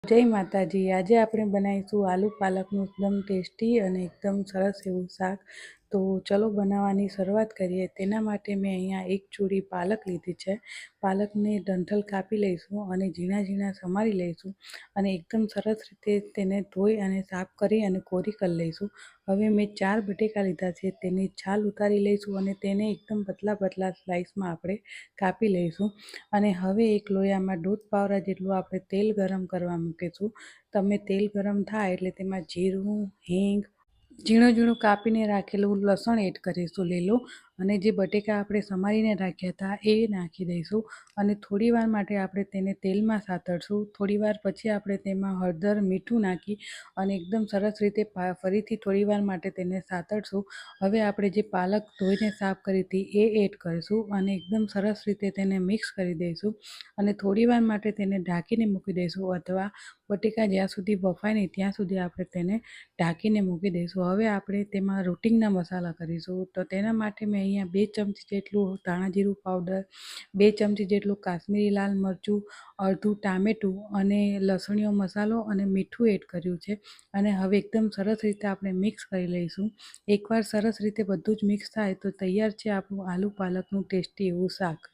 જય માતાજી। આજે આપણે બનાવીશું આલુ પાલકનું એકદમ ટેસ્ટી અને એકદમ સરસ એવું શાક। તો ચલો બનાવવાની શરૂઆત કરીએ। તેના માટે મેં અહીંયા એક ચૂડી પાલક લીધી છે। પાલકને ડંઠલ કાપી લઈશું અને ઝીણા ઝીણા સમારી લઈશું અને એકદમ સરસ રીતે તેને ધોઈ અને સાફ કરી અને કોરી કરી લઈશું। હવે મેં 4 બટેકા લીધા છે, તેની છાલ ઉતારી લઈશું અને તેને એકદમ પતલા પતલા સ્લાઇસમાં આપણે કાપી લઈશું। અને હવે એક લોયામાં 1.5 પાવરા જેટલું આપણે તેલ ગરમ કરવા મૂકીશું। તમે તેલ ગરમ થાય એટલે તેમાં જીરું, હિંગ, ઝીણું ઝીણું કાપીને રાખેલું લસણ એડ કરીશું લીલું, અને જે બટેકા આપણે સમારીને રાખ્યા હતા એ નાખી દઈશું અને થોડીવાર માટે આપણે તેને તેલમાં સાતળશું। થોડીવાર પછી આપણે તેમાં હળદર, મીઠું નાખી અને એકદમ સરસ રીતે ફરીથી થોડીવાર માટે તેને સાતળશું। હવે આપણે જે પાલક ધોઈને સાફ કરી હતી એ એડ કરીશું અને એકદમ સરસ રીતે તેને મિક્સ કરી દઈશું અને થોડીવાર માટે તેને ઢાંકીને મૂકી દઈશું, અથવા બટેકા જ્યાં સુધી બફાય નહીં ત્યાં સુધી આપણે તેને ઢાંકીને મૂકી દઈશું। હવે આપણે તેમાં રૂટિંગના મસાલા કરીશું। તો તેના માટે મેં અહીંયા 2 ચમચી જેટલું ધાણા જીરું પાવડર, 2 ચમચી જેટલું કાશ્મીરી લાલ મરચું, અડધું ટામેટું અને લસણીયો મસાલો અને મીઠું એડ કર્યું છે અને હવે એકદમ સરસ રીતે આપણે મિક્સ કરી લઈશું। એકવાર સરસ રીતે બધું જ મિક્સ થાય તો તૈયાર છે આપણું આલુ પાલકનું ટેસ્ટી એવું શાક।